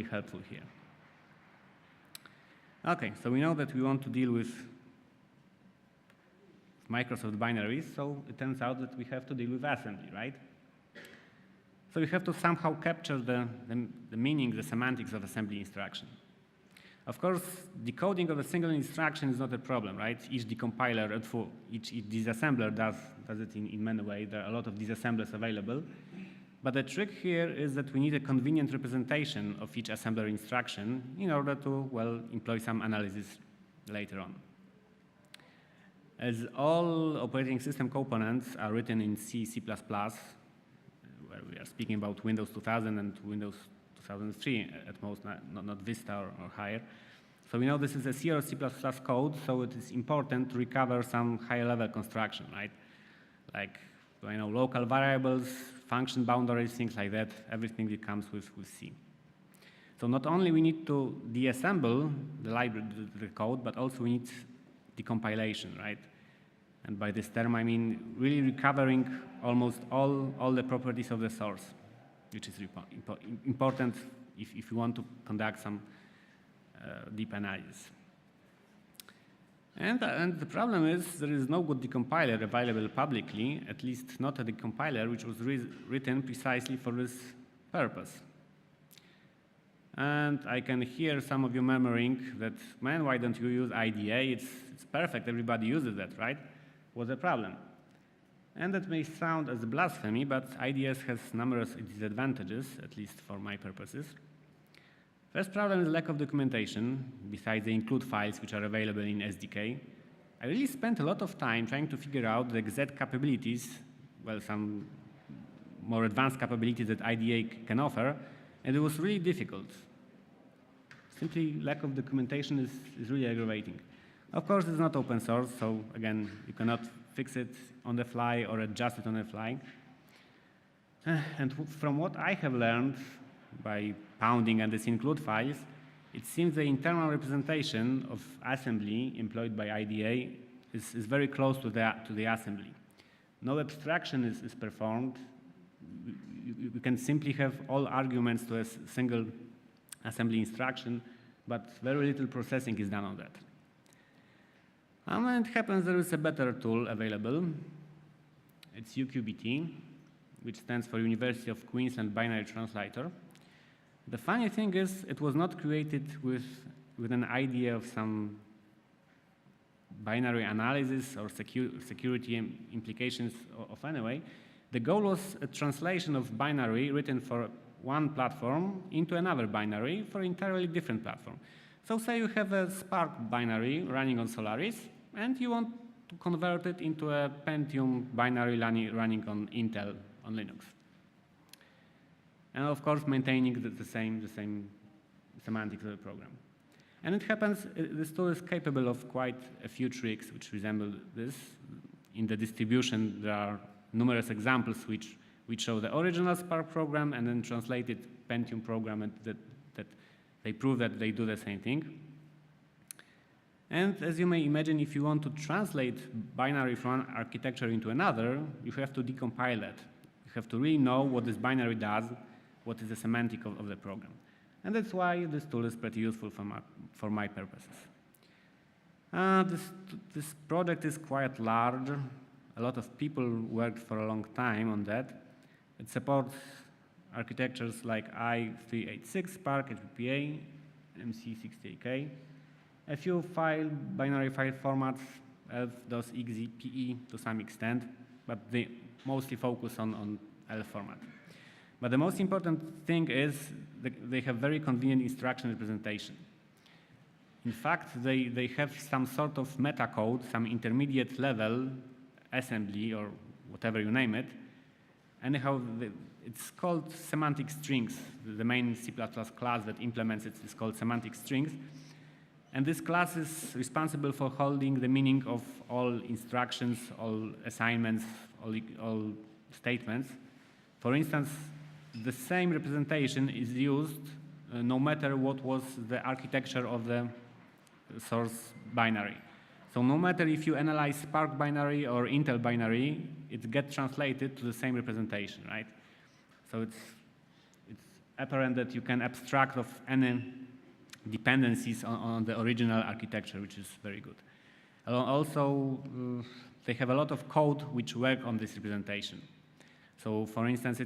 helpful here. Okay, so we know that we want to deal with Microsoft binaries, so it turns out that we have to deal with assembly, right? So we have to somehow capture the meaning, the semantics of assembly instruction. Of course, decoding of a single instruction is not a problem, right? Each decompiler, each disassembler does it in many ways. There are a lot of disassemblers available. But the trick here is that we need a convenient representation of each assembler instruction in order to, well, employ some analysis later on. As all operating system components are written in C, C++, where we are speaking about Windows 2000 and Windows 2003 at most, not Vista or higher. So we know this is a C or C++ code, so it is important to recover some higher level construction, right? Like, local variables, function boundaries, things like that, everything that comes with C. So not only we need to deassemble the library, the code, but also we need decompilation, right? And by this term, I mean really recovering almost all the properties of the source, which is important if you want to conduct some deep analysis. And the problem is there is no good decompiler available publicly, at least not a decompiler which was written precisely for this purpose. And I can hear some of you murmuring that, man, why don't you use IDA? It's perfect, everybody uses that, right? What's the problem? And that may sound as blasphemy, but IDS has numerous disadvantages, at least for my purposes. First problem is lack of documentation, besides the include files which are available in SDK. I really spent a lot of time trying to figure out the exact capabilities, well, some more advanced capabilities that IDA can offer, and it was really difficult. Simply lack of documentation is really aggravating. Of course, it's not open source, so again, you cannot fix it on the fly or adjust it on the fly. And from what I have learned by pounding and these include files, it seems the internal representation of assembly employed by IDA is very close to the assembly. No abstraction is performed. You can simply have all arguments to a single assembly instruction, but very little processing is done on that. And it happens there is a better tool available. It's UQBT, which stands for University of Queensland Binary Translator. The funny thing is, it was not created with an idea of some binary analysis or security implications of any way. The goal was a translation of binary written for one platform into another binary for entirely different platform. So say you have a Spark binary running on Solaris, and you want to convert it into a Pentium binary running on Intel on Linux. And of course, maintaining the same semantics of the program. And it happens, this tool is capable of quite a few tricks which resemble this. In the distribution, there are numerous examples which show the original Spark program and then translated Pentium program, and that they prove that they do the same thing. And as you may imagine, if you want to translate binary from one architecture into another, you have to decompile that. You have to really know what this binary does, what is the semantic of the program. And that's why this tool is pretty useful for my purposes. This project is quite large. A lot of people worked for a long time on that. It supports architectures like i386, Spark, HPPA, MC68K, a few binary file formats, ELF, DOS, exe, PE to some extent, but they mostly focus on ELF format. But the most important thing is they have very convenient instruction representation. In fact, they have some sort of metacode, some intermediate level assembly or whatever you name it. Anyhow, it's called semantic strings. The main C++ class that implements it is called semantic strings. And this class is responsible for holding the meaning of all instructions, all assignments, all statements. For instance, the same representation is used no matter what was the architecture of the source binary. So no matter if you analyze Spark binary or Intel binary, it gets translated to the same representation, right? So it's apparent that you can abstract of any dependencies on the original architecture, which is very good. Also, they have a lot of code which work on this representation. So, for instance,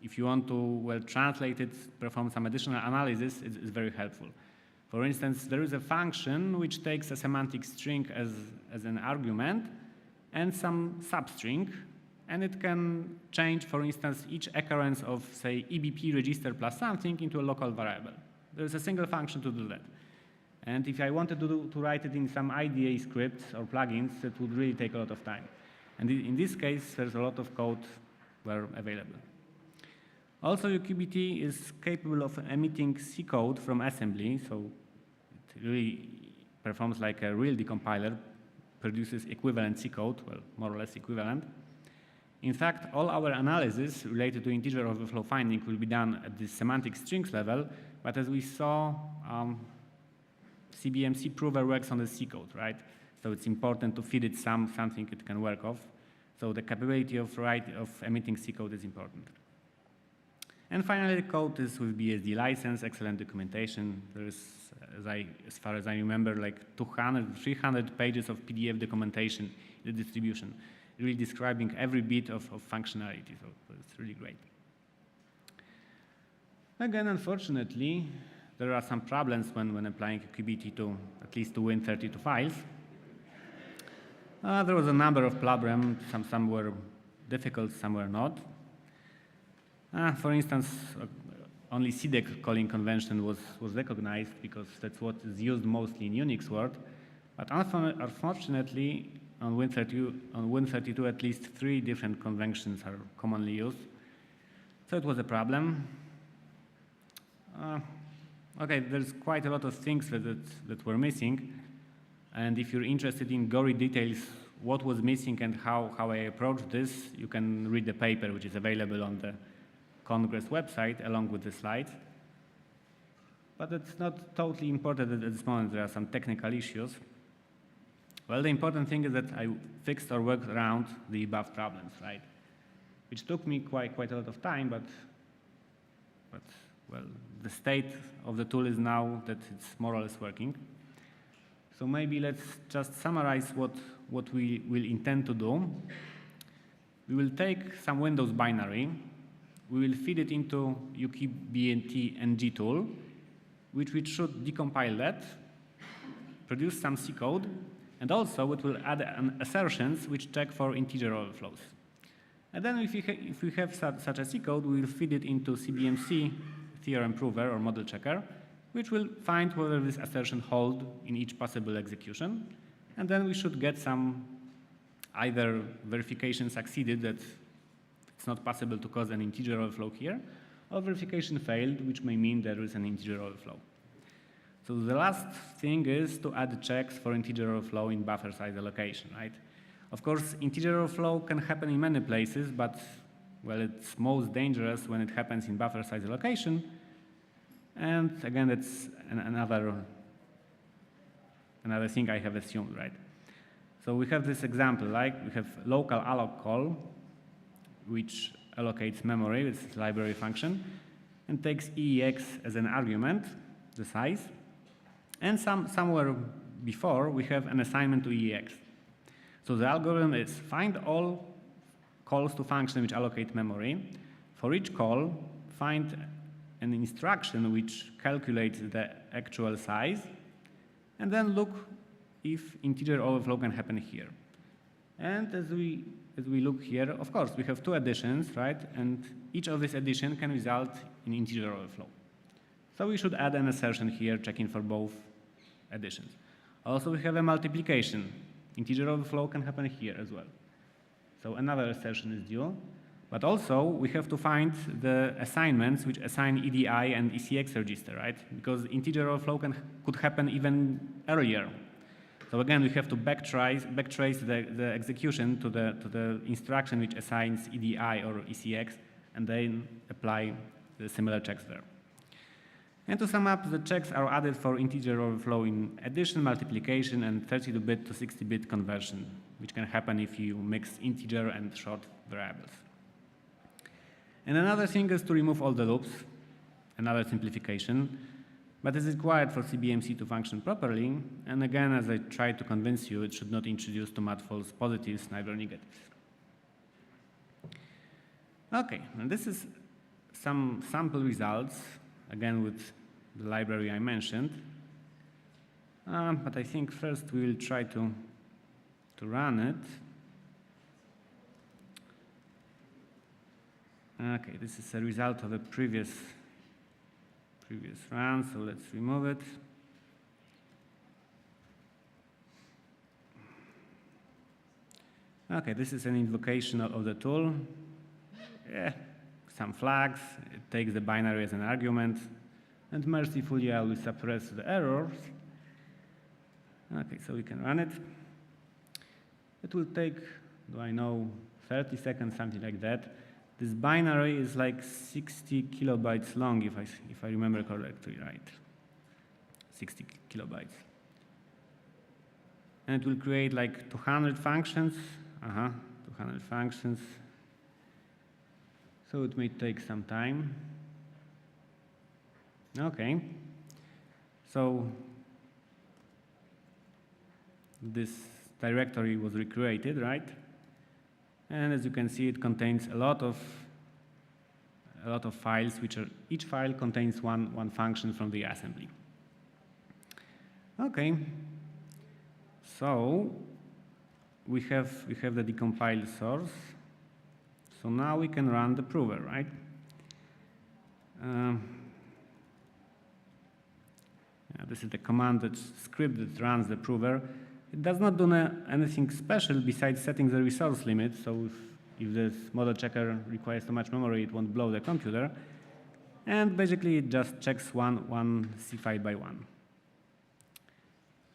if you want to translate it, perform some additional analysis, it's very helpful. For instance, there is a function which takes a semantic string as an argument and some substring, and it can change, for instance, each occurrence of, say, EBP register plus something into a local variable. There is a single function to do that. And if I wanted to write it in some IDA scripts or plugins, it would really take a lot of time. And in this case, there's a lot of code were available. Also, uQBT is capable of emitting C code from assembly, so it really performs like a real decompiler, produces equivalent C code, well, more or less equivalent. In fact, all our analysis related to integer overflow finding will be done at the semantic strings level, but as we saw, CBMC prover works on the C code, right? So it's important to feed it something it can work off. So the capability of emitting C code is important. And finally, the code is with BSD license, excellent documentation. There is, as far as I remember, like 200, 300 pages of PDF documentation in the distribution, really describing every bit of functionality. So it's really great. Again, unfortunately, there are some problems when applying uQBT to at least to win32 files. There was a number of problems. Some were difficult, some were not. For instance, only CDEC calling convention was recognized because that's what is used mostly in Unix world. But unfortunately, on win32, at least 3 different conventions are commonly used. So it was a problem. Okay, there's quite a lot of things that were missing. And if you're interested in gory details, what was missing and how I approached this, you can read the paper, which is available on the Congress website, along with the slides. But it's not totally important at this moment. There are some technical issues. Well, the important thing is that I fixed or worked around the above problems, right? Which took me quite a lot of time, but well, the state of the tool is now that it's more or less working. So maybe let's just summarize what we will intend to do. We will take some Windows binary. We will feed it into uqBNT ng tool, which should decompile that, produce some C code, and also it will add assertions which check for integer overflows. And then if we have such a C code, we will feed it into CBMC theorem prover or model checker, which will find whether this assertion holds in each possible execution. And then we should get some either verification succeeded that it's not possible to cause an integer overflow here, or verification failed, which may mean there is an integer overflow. So the last thing is to add checks for integer overflow in buffer size allocation, right? Of course, integer overflow can happen in many places, but well, it's most dangerous when it happens in buffer size allocation. And again, that's another thing I have assumed, right? So we have this example, like we have local alloc call, which allocates memory with this library function, and takes EEX as an argument, the size. And somewhere before, we have an assignment to EEX. So the algorithm is find all calls to function which allocate memory. For each call, find an instruction which calculates the actual size, and then look if integer overflow can happen here. And as we look here, of course, we have 2 additions, right? And each of these additions can result in integer overflow. So we should add an assertion here, checking for both additions. Also, we have a multiplication. Integer overflow can happen here as well. So another assertion is due. But also, we have to find the assignments which assign EDI and ECX register, right? Because integer overflow could happen even earlier. So again, we have to backtrace the execution to the instruction which assigns EDI or ECX, and then apply the similar checks there. And to sum up, the checks are added for integer overflow in addition, multiplication, and 32-bit to 60-bit conversion, which can happen if you mix integer and short variables. And another thing is to remove all the loops, another simplification. But it's required for CBMC to function properly. And again, as I tried to convince you, it should not introduce too much false positives, neither negatives. Okay, and this is some sample results, again with the library I mentioned. But I think first we will try to run it. Okay, this is a result of a previous run, so let's remove it. Okay, this is an invocation of the tool. Yeah, some flags, it takes the binary as an argument, and mercifully I will suppress the errors. Okay, so we can run it. It will take, do I know, 30 seconds, something like that. This binary is like 60 kilobytes long, if I remember correctly, right? 60 kilobytes. And it will create like 200 functions. 200 functions. So it may take some time. Okay. So this directory was recreated, right? And as you can see, it contains a lot of files, which are, each file contains one function from the assembly. Okay, so we have the decompiled source. So now we can run the prover, right? This is the command that script that runs the prover. It does not do anything special besides setting the resource limit. So if this model checker requires too much memory, it won't blow the computer. And basically, it just checks one C file by one.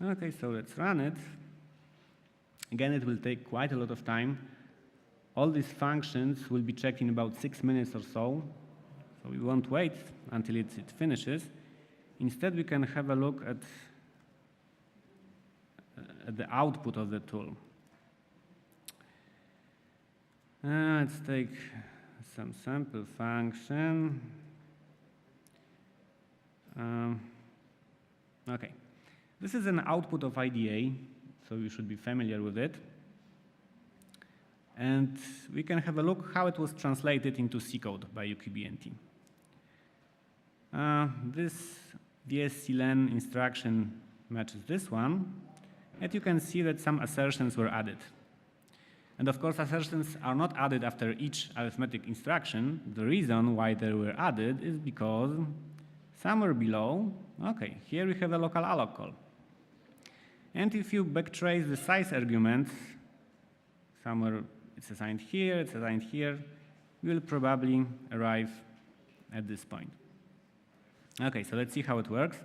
Okay, so let's run it. Again, it will take quite a lot of time. All these functions will be checked in about 6 minutes or so. So we won't wait until it finishes. Instead, we can have a look at the output of the tool. Let's take some sample function. Okay, this is an output of IDA, so you should be familiar with it. And we can have a look how it was translated into C code by UQBNT. This VSCLN instruction matches this one. And you can see that some assertions were added. And of course, assertions are not added after each arithmetic instruction. The reason why they were added is because somewhere below, okay, here we have a local alloc call. And if you backtrace the size arguments, somewhere it's assigned here, you will probably arrive at this point. Okay, so let's see how it works.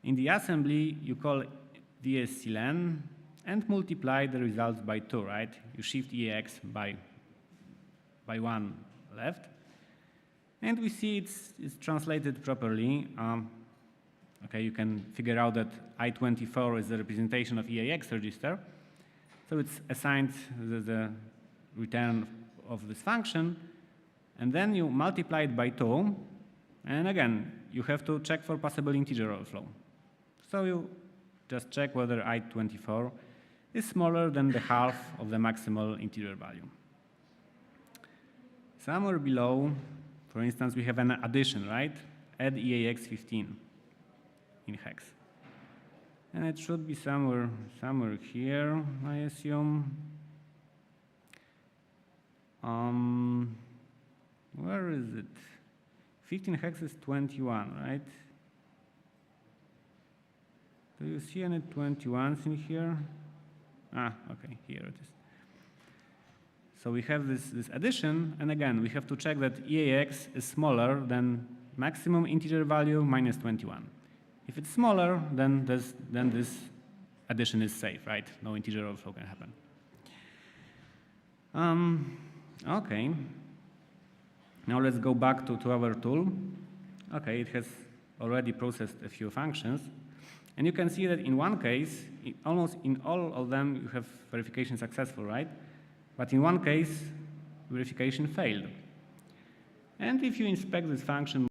In the assembly, you call VSCLN and multiply the results by 2, right? You shift EAX by 1 left. And we see it's translated properly. Okay, you can figure out that I24 is the representation of EAX register. So it's assigned the return of this function. And then you multiply it by 2. And again, you have to check for possible integer overflow. So you just check whether I24 is smaller than the half of the maximal integer value. Somewhere below, for instance, we have an addition, right? Add EAX15 in hex. And it should be somewhere here, I assume. Where is it? 15 hex is 21, right? Do you see any 21s in here? Okay, here it is. So we have this addition, and again, we have to check that EAX is smaller than maximum integer value minus 21. If it's smaller, then this addition is safe, right? No integer overflow can happen. Okay. Now let's go back to our tool. Okay, it has already processed a few functions. And you can see that in one case, almost in all of them, you have verification successful, right? But in one case, verification failed. And if you inspect this function